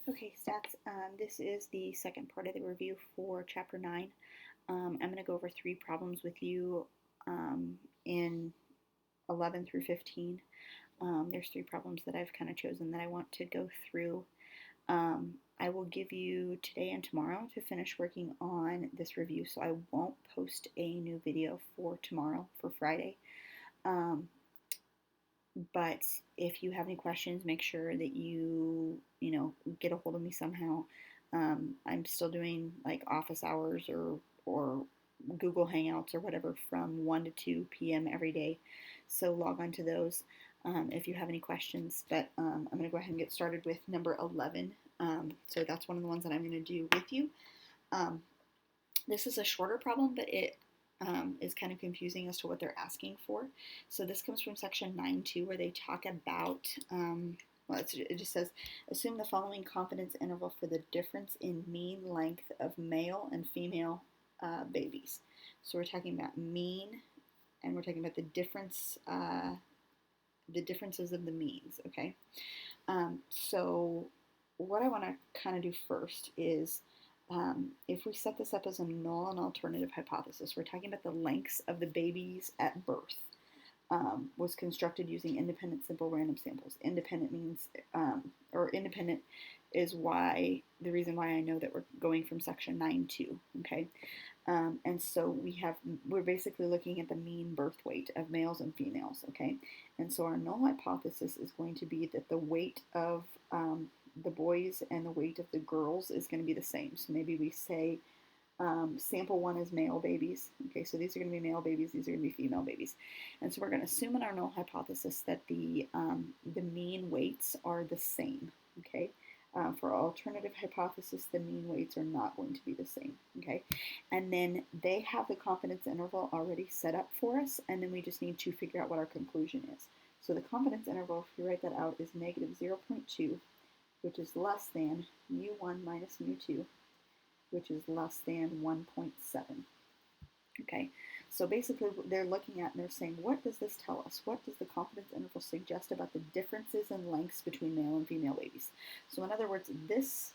Okay, stats. This is the second part of the review for Chapter 9. I'm going to go over three problems with you in 11 through 15. There's three problems that I've kind of chosen that I want to go through. I will give you today and tomorrow to finish working on this review, so I won't post a new video for tomorrow, for Friday. But if you have any questions, make sure that you get a hold of me somehow. I'm still doing like office hours or Google Hangouts or whatever from 1 to 2 p.m. every day. So log on to those if you have any questions. But I'm going to go ahead and get started with number 11. So that's one of the ones that I'm going to do with you. Um, this is a shorter problem, but it is kind of confusing as to what they're asking for. So this comes from section 9.2 where they talk about, it just says, assume the following confidence interval for the difference in mean length of male and female babies. So we're talking about mean, and we're talking about the differences of the means, okay? So what I want to kind of do first is if we set this up as a null and alternative hypothesis, we're talking about the lengths of the babies at birth was constructed using independent simple random samples. Independent means, or independent is why, the reason why I know that we're going from section 9.2, okay? And so we're basically looking at the mean birth weight of males and females, okay? And so our null hypothesis is going to be that the weight of the boys and the weight of the girls is going to be the same. So maybe we say sample one is male babies. Okay, so these are going to be male babies, these are going to be female babies. And so we're going to assume in our null hypothesis that the mean weights are the same, okay? For our alternative hypothesis, the mean weights are not going to be the same, okay? And then they have the confidence interval already set up for us, and then we just need to figure out what our conclusion is. So the confidence interval, if you write that out, is negative 0.2, which is less than mu1 minus mu2, which is less than 1.7. Okay, so basically they're looking at and they're saying, what does this tell us? What does the confidence interval suggest about the differences in lengths between male and female babies? So in other words, does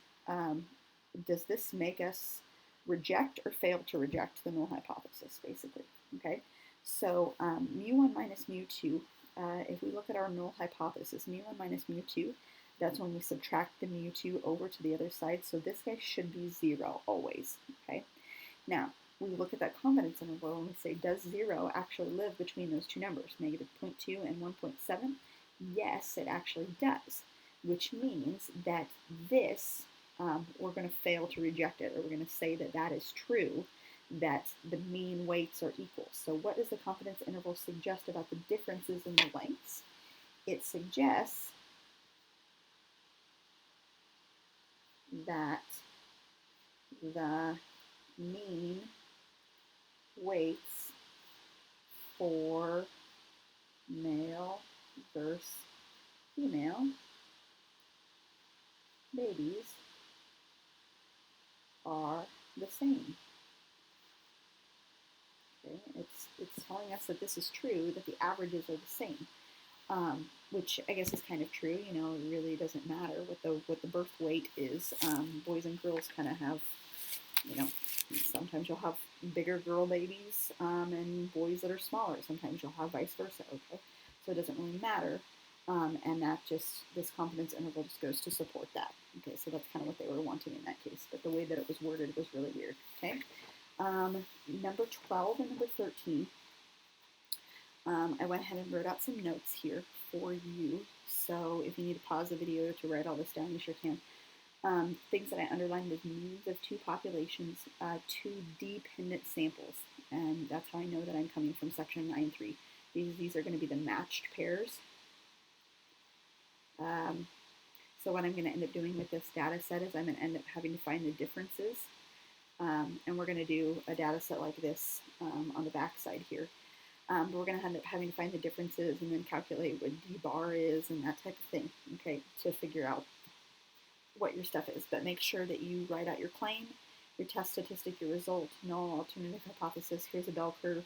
this make us reject or fail to reject the null hypothesis, basically? Okay, so mu1 minus mu2, if we look at our null hypothesis, mu1 minus mu2, that's when we subtract the mu2 over to the other side. So this guy should be 0 always, okay? Now, we look at that confidence interval and we say, does 0 actually live between those two numbers, negative 0.2 and 1.7? Yes, it actually does, which means that this, we're going to fail to reject it, or we're going to say that that is true, that the mean weights are equal. So what does the confidence interval suggest about the differences in the lengths? It suggests that the mean weights for male versus female babies are the same. Okay? It's telling us that this is true, that the averages are the same. Which I guess is kind of true. You know, it really doesn't matter what the birth weight is. Boys and girls kind of have, you know, sometimes you'll have bigger girl babies and boys that are smaller. Sometimes you'll have vice versa. Okay, so it doesn't really matter, and this confidence interval just goes to support that. Okay, so that's kind of what they were wanting in that case. But the way that it was worded was really weird. Okay, number 12 and number 13. I went ahead and wrote out some notes here for you. So if you need to pause the video to write all this down, you sure can. Things that I underlined is means of two populations, two dependent samples. And that's how I know that I'm coming from section 9.3. These are going to be the matched pairs. So what I'm going to end up doing with this data set is I'm going to end up having to find the differences. And we're going to do a data set like this on the back side here. But we're going to end up having to find the differences and then calculate what D bar is and that type of thing, okay, to figure out what your stuff is. But make sure that you write out your claim, your test statistic, your result, null, alternative hypothesis, here's a bell curve,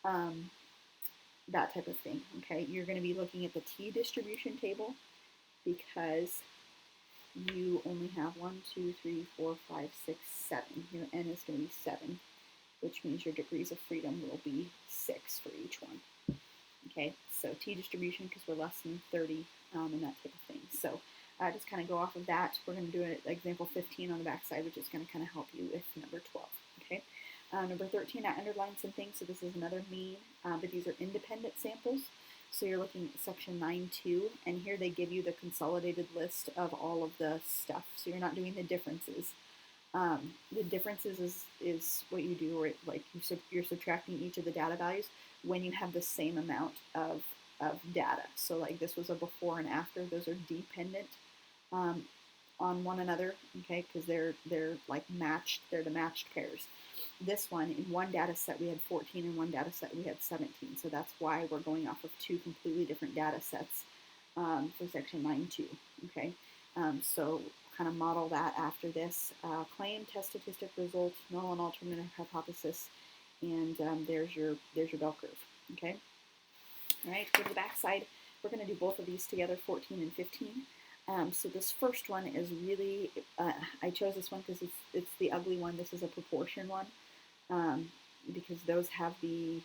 that type of thing, okay? You're going to be looking at the t-distribution table because you only have 1, 2, 3, 4, 5, 6, 7. Your n is going to be 7, which means your degrees of freedom will be 6 for each one. Okay, so t-distribution because we're less than 30 and that type of thing. So just kind of go off of that. We're going to do an example 15 on the back side, which is going to kind of help you with number 12. Okay, number 13, I underlined some things, so this is another mean, but these are independent samples. So you're looking at section 9.2, and here they give you the consolidated list of all of the stuff. So you're not doing the differences. The differences is what you do, or like you're subtracting each of the data values when you have the same amount of data. So like this was a before and after; those are dependent on one another, okay? Because they're like matched. They're the matched pairs. This one, in one data set we had 14, in one data set we had 17. So that's why we're going off of two completely different data sets for section 9.2, okay? So kind of model that after this. Claim, test statistic results, null and alternative hypothesis, and there's your bell curve, okay? All right, go to the back side. We're going to do both of these together, 14 and 15. So this first one is really, I chose this one because it's the ugly one. This is a proportion one because those have the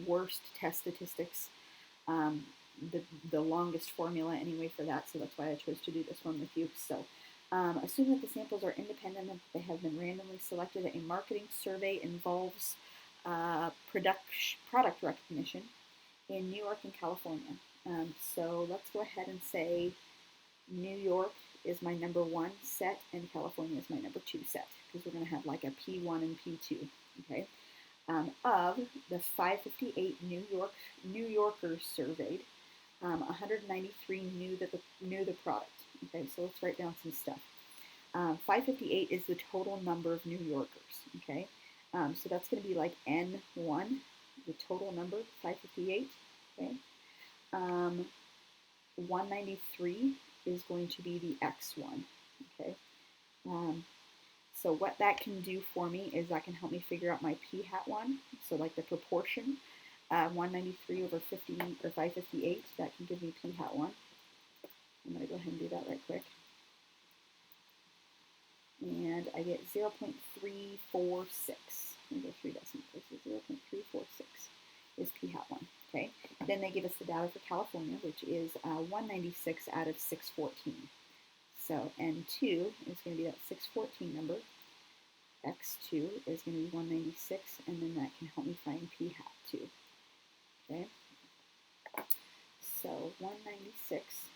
worst test statistics, the longest formula anyway for that, so that's why I chose to do this one with you. So assume that the samples are independent and that they have been randomly selected. A marketing survey involves product recognition in New York and California. So let's go ahead and say New York is my number 1 set and California is my number 2 set, because we're going to have like a P1 and P2, okay? Of the 558 New Yorkers surveyed, 193 knew the product. Okay, so let's write down some stuff. 558 is the total number of New Yorkers. Okay, so that's going to be like N1, the total number, 558. Okay, 193 is going to be the X1. Okay, so what that can do for me is that can help me figure out my p hat 1. So like the proportion, 193 over 50 or 558, that can give me p hat 1. I'm going to go ahead and do that right quick. And I get 0.346. Let me go 3 decimal places. 0.346 is p hat 1. Okay. Then they give us the data for California, which is 196 out of 614. So N2 is going to be that 614 number. X2 is going to be 196, and then that can help me find p hat 2. Okay. So 196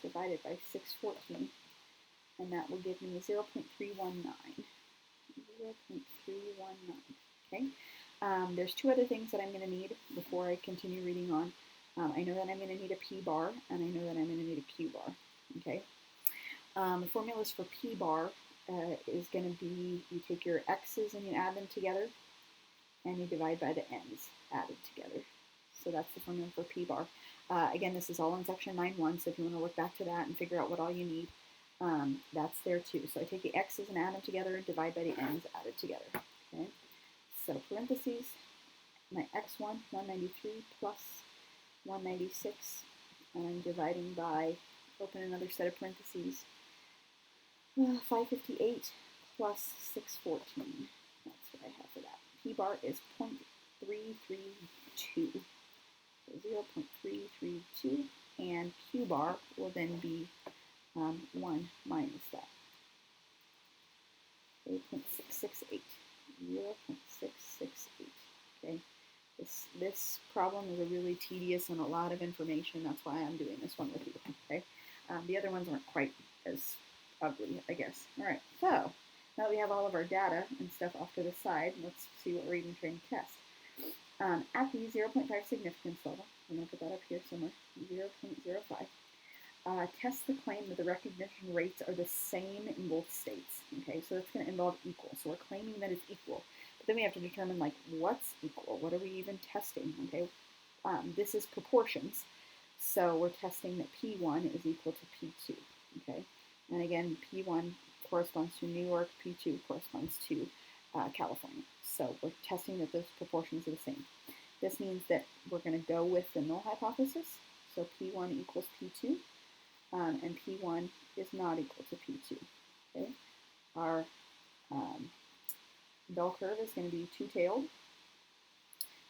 divided by 614, and that will give me 0.319. 0.319. Okay. There's 2 other things that I'm going to need before I continue reading on. I know that I'm going to need a p-bar, and I know that I'm going to need a q-bar. Okay. The formulas for p-bar is going to be, you take your x's and you add them together, and you divide by the n's added together. So that's the formula for p-bar. Again, this is all in section 9.1, so if you want to look back to that and figure out what all you need, that's there too. So I take the x's and add them together and divide by the n's added together. Okay. So parentheses, my x1, 193 plus 196, and I'm dividing by, open another set of parentheses, 558 plus 614. That's what I have for that. P-bar is 0.332. So 0.332, and Q-bar will then be 1 minus that. 0.668. 0.668. Okay. This problem is a really tedious and a lot of information. That's why I'm doing this one with you. Okay. The other ones aren't quite as ugly, I guess. All right. So now that we have all of our data and stuff off to the side, let's see what we're even trying to test. At the 0.5 significance level, I'm going to put that up here somewhere, 0.05, test the claim that the recognition rates are the same in both states. Okay, so that's going to involve equal. So we're claiming that it's equal. But then we have to determine, like, what's equal? What are we even testing? Okay, this is proportions. So we're testing that P1 is equal to P2. Okay, and again, P1 corresponds to New York, P2 corresponds to California. So we're testing that those proportions are the same. This means that we're going to go with the null hypothesis. So P1 equals P2. and P1 is not equal to P2. Okay, our bell curve is going to be two-tailed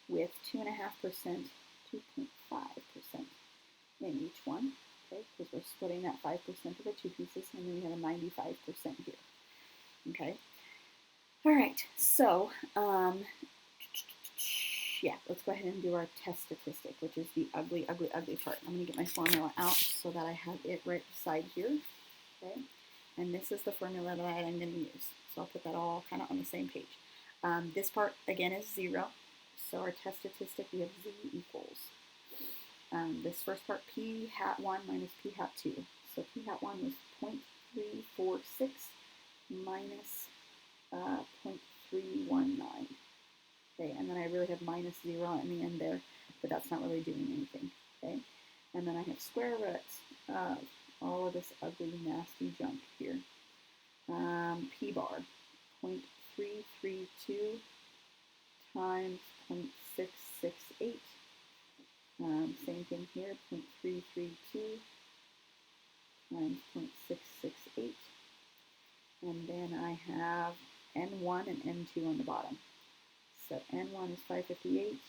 with 2.5%, 2.5% in each one, okay, because we're splitting that 5% of the two pieces, and then we have a 95% here, okay. All right, so yeah, let's go ahead and do our test statistic, which is the ugly, ugly, ugly part. I'm going to get my formula out so that I have it right beside here, okay? And this is the formula that I'm going to use. So I'll put that all kind of on the same page. This part, again, is 0. So our test statistic, we have z equals. This first part, p hat 1 minus p hat 2. So p hat 1 was 0.346 minus 0.319. Okay, and then I really have minus 0 in the end there, but that's not really doing anything. Okay, and then I have square roots of all of this ugly, nasty junk here. P bar, 0.332 times 0.668. Same thing here, 0.332 times 0.668. And then I have N1 and N2 on the bottom. So N1 is 558,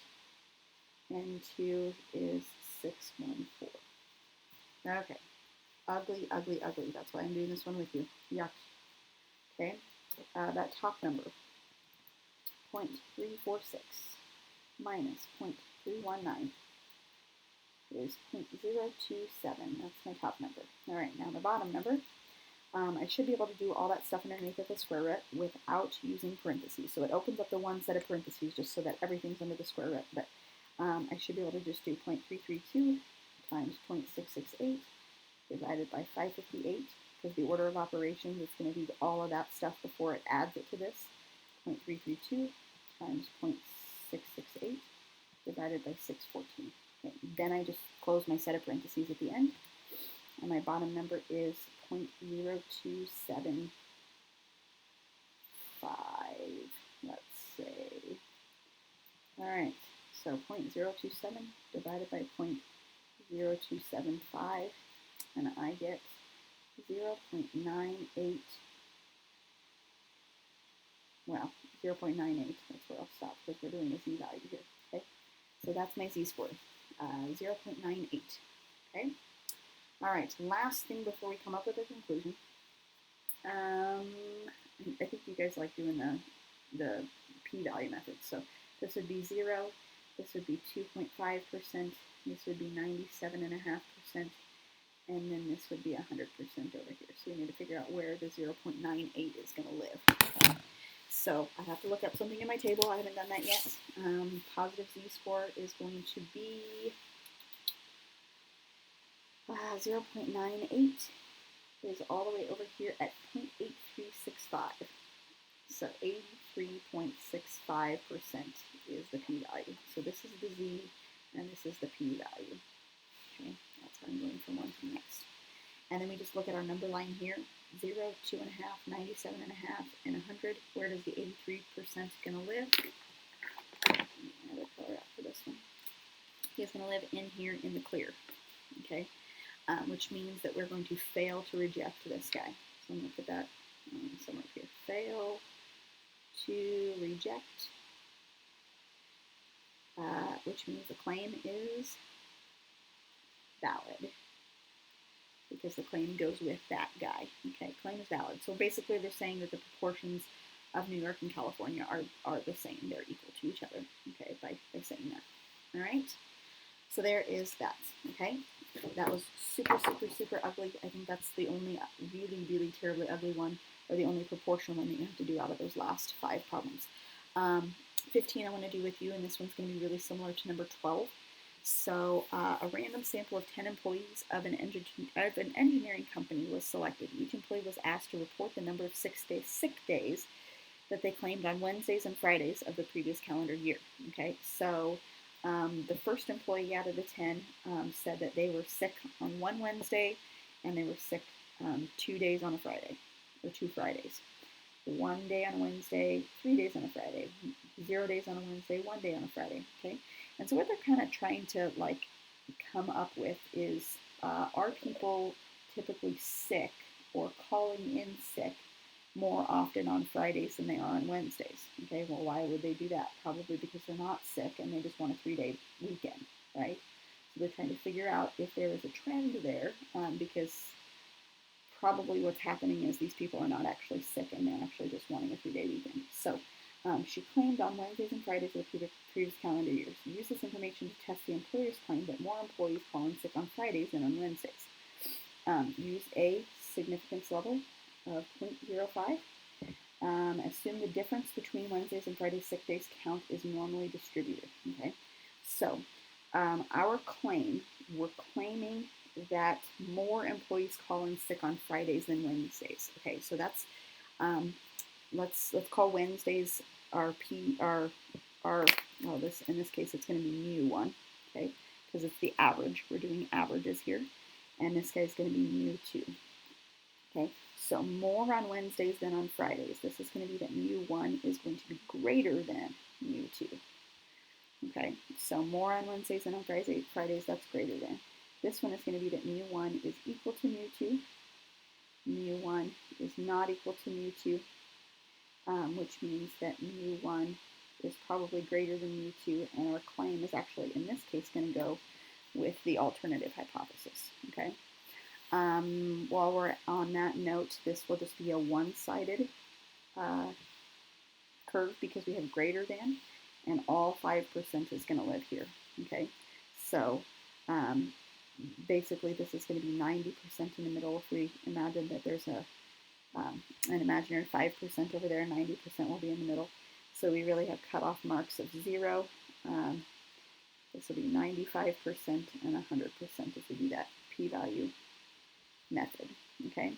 N2 is 614. Okay, ugly, ugly, ugly. That's why I'm doing this one with you. Yuck. Okay, that top number, 0.346 minus 0.319 is 0.027. That's my top number. All right, now the bottom number. I should be able to do all that stuff underneath of the square root without using parentheses. So it opens up the one set of parentheses just so that everything's under the square root. But I should be able to just do 0.332 times 0.668 divided by 558, because the order of operations is going to be all of that stuff before it adds it to this. 0.332 times 0.668 divided by 614. Okay, then I just close my set of parentheses at the end, and my bottom number is 0.0275, let's say. All right, so 0.027 divided by 0.0275, and I get 0.98, well, 0.98, that's where I'll stop because we're doing a z value here, okay? So that's my z-score, 0.98, okay? All right, last thing before we come up with a conclusion. I think you guys like doing the p-value method. So this would be 0, this would be 2.5%, this would be 97.5%, and then this would be 100% over here. So we need to figure out where the 0.98 is going to live. So I have to look up something in my table. I haven't done that yet. Positive z-score is going to be 0.98 is all the way over here at 0.8365. So 83.65% is the p-value. So this is the z, and this is the p-value. Okay, that's how I'm going from one to the next. And then we just look at our number line here, 0, 2.5, 97.5, and 100. Where does the 83% going to live? Another color out for this one. He's going to live in here in the clear, okay? Which means that we're going to fail to reject this guy. So I'm going to put that somewhere here. Fail to reject, which means the claim is valid because the claim goes with that guy. Okay, claim is valid. So basically they're saying that the proportions of New York and California are the same. They're equal to each other, okay, by saying that. All right, so there is that, okay? That was super, super, super ugly. I think that's the only really, really terribly ugly one, or the only proportional one that you have to do out of those last 5 problems. 15 I want to do with you, and this one's going to be really similar to number 12. So a random sample of 10 employees of an engineering company was selected. Each employee was asked to report the number of sick days that they claimed on Wednesdays and Fridays of the previous calendar year. Okay, so the first employee out of the 10 said that they were sick on one Wednesday and they were sick 2 days on a Friday, or 2 Fridays. 1 day on a Wednesday, 3 days on a Friday, 0 days on a Wednesday, 1 day on a Friday, okay? And so what they're kind of trying to like come up with is, are people typically sick or calling in sick more often on Fridays than they are on Wednesdays. Okay, well, why would they do that? Probably because they're not sick and they just want a 3-day weekend, right? So they're trying to figure out if there is a trend there, because probably what's happening is these people are not actually sick and they're actually just wanting a 3-day weekend. So she claimed on Wednesdays and Fridays of the previous calendar years. Use this information to test the employer's claim that more employees call in sick on Fridays than on Wednesdays. Use a significance level of 0.05. Assume the difference between Wednesdays and Fridays sick days count is normally distributed. Okay, so our claim, we're claiming that more employees call in sick on Fridays than Wednesdays. Okay, so that's let's call Wednesdays our well, this in this case it's going to be mu1. Okay, because it's the average. We're doing averages here, and this guy's going to be mu2. Okay, so more on Wednesdays than on Fridays. This is going to be that mu1 is going to be greater than mu2. Okay, so more on Wednesdays than on Fridays, that's greater than. This one is going to be that mu1 is equal to mu2. Mu1 is not equal to mu2, which means that mu1 is probably greater than mu2, and our claim is actually, in this case, going to go with the alternative hypothesis. Okay. While we're on that note, this will just be a one-sided curve because we have greater than, and all 5% is going to live here. Okay, so basically this is going to be 90% in the middle. If we imagine that there's an imaginary 5% over there, 90% will be in the middle. So we really have cutoff marks of 0. This will be 95% and 100% if we do that p-value method. Okay.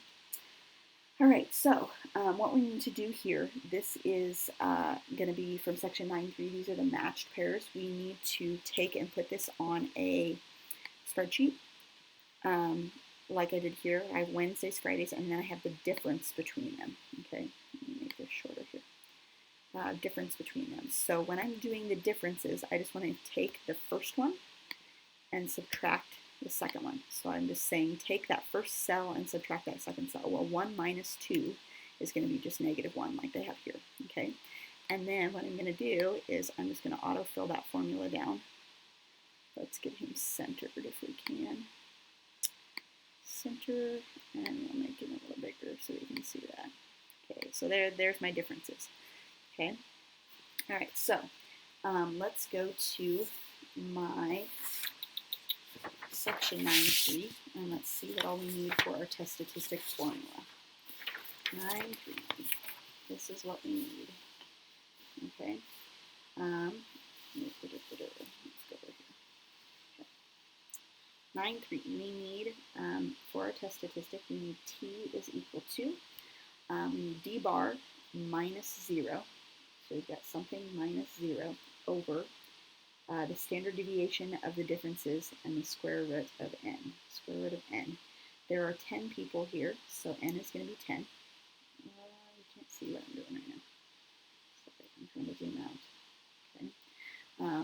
All right, so what we need to do here, this is going to be from section 9.3. These are the matched pairs. We need to take and put this on a spreadsheet. Like I did here, I have Wednesdays, Fridays, and then I have the difference between them. Okay, let me make this shorter here. Difference between them. So when I'm doing the differences, I just want to take the first one and subtract the second one. So I'm just saying take that first cell and subtract that second cell. Well, 1 minus 2 is going to be just -1 like they have here. Okay, and then what I'm going to do is I'm just going to autofill that formula down. Let's get him centered if we can. Center, and we'll make it a little bigger so we can see that. Okay, so there's my differences. Okay, all right, so let's go to my section 9.3, and let's see what all we need for our test statistics formula. 9.3, this is what we need. Okay, let's go over here. Okay. 9.3, we need, for our test statistic, we need t is equal to, we need d bar minus 0, so we've got something minus 0 over the standard deviation of the differences and the square root of n. Square root of n. There are 10 people here, so n is going to be 10. You can't see what I'm doing right now. Sorry, I'm trying to zoom out. Okay.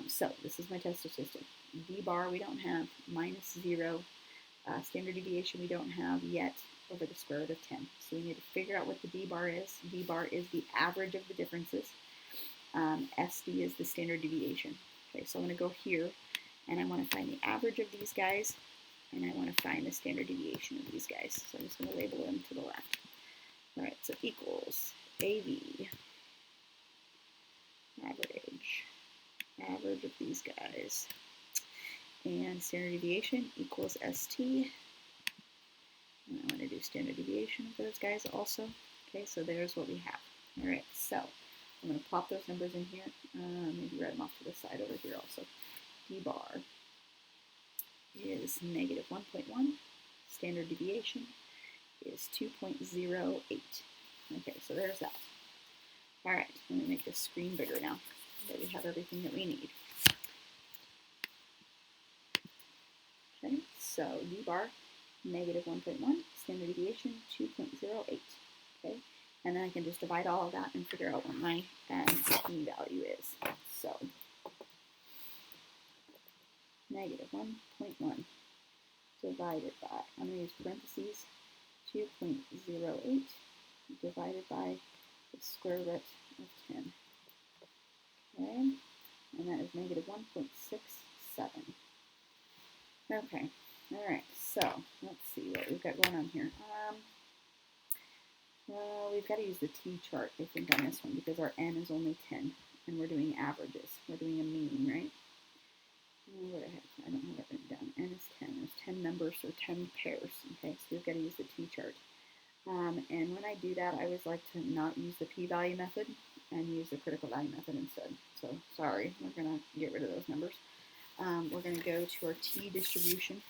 So this is my test statistic. D bar we don't have, minus 0. Standard deviation we don't have yet over the square root of 10. So we need to figure out what the d bar is. D bar is the average of the differences. SD is the standard deviation. Okay, so I'm going to go here, and I want to find the average of these guys, and I want to find the standard deviation of these guys. So I'm just going to label them to the left. All right, so equals AV, average of these guys, and standard deviation equals ST. And I want to do standard deviation of those guys also. Okay, so there's what we have. All right, so I'm going to plop those numbers in here. Maybe write them off to the side over here also. D bar is negative 1.1. Standard deviation is 2.08. Okay, so there's that. All right, let me make this screen bigger now that we have everything that we need. Okay, so D bar, negative 1.1. Standard deviation, 2.08. Okay. And then I can just divide all of that and figure out what my p-value is. So, negative 1.1 divided by, I'm going to use parentheses, 2.08 divided by the square root of 10. Okay, and that is negative 1.67. Okay, all right, so let's see what we've got going on here. We've got to use the t-chart, I think, on this one because our n is only 10, and we're doing averages. We're doing a mean, right? What the heck? I don't have it written down. N is 10. There's 10 numbers or 10 pairs. Okay, so we've got to use the t-chart. And when I do that, I always like to not use the p-value method and use the critical value method instead. So sorry, we're going to get rid of those numbers. We're going to go to our t distribution.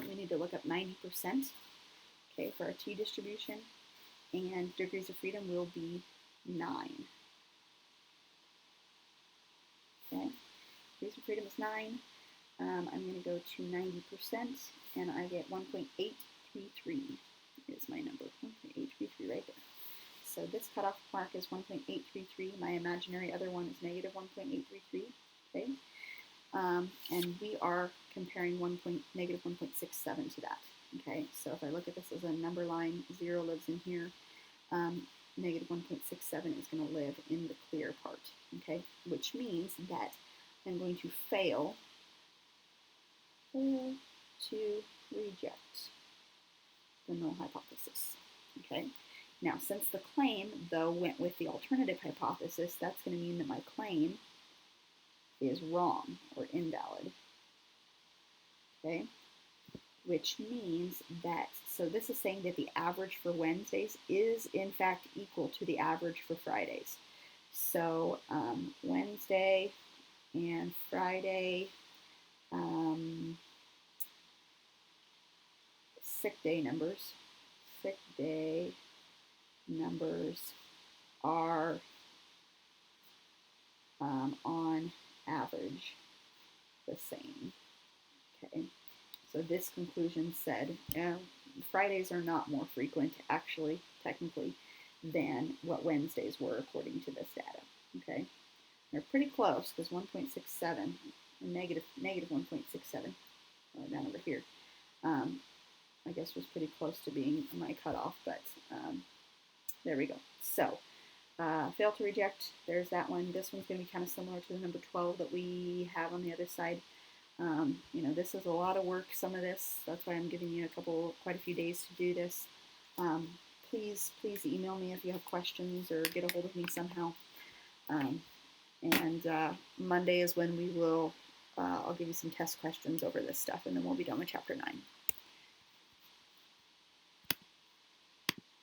We need to look up 90%, okay, for our t distribution. And degrees of freedom will be 9. Okay, degrees of freedom is 9. I'm going to go to 90%, and I get 1.833 is my number. 1.833 right there. So this cutoff mark is 1.833. My imaginary other one is negative 1.833. Okay, and we are comparing negative 1.67 to that. Okay, so if I look at this as a number line, 0 lives in here. Negative 1.67 is going to live in the clear part, okay, which means that I'm going to fail to reject the null hypothesis, okay. Now, since the claim, though, went with the alternative hypothesis, that's going to mean that my claim is wrong or invalid, okay, which means that, so this is saying that the average for Wednesdays is in fact equal to the average for Fridays. So Wednesday and Friday sick day numbers are on average the same, okay. So this conclusion said Fridays are not more frequent, actually, technically, than what Wednesdays were according to this data. Okay, they're pretty close because 1.67, negative 1.67, down over here, I guess was pretty close to being my cutoff, but there we go. So fail to reject, there's that one. This one's going to be kind of similar to the number 12 that we have on the other side. You know, this is a lot of work, some of this. That's why I'm giving you quite a few days to do this. Please email me if you have questions or get a hold of me somehow. Monday is when we will, I'll give you some test questions over this stuff, and then we'll be done with Chapter 9.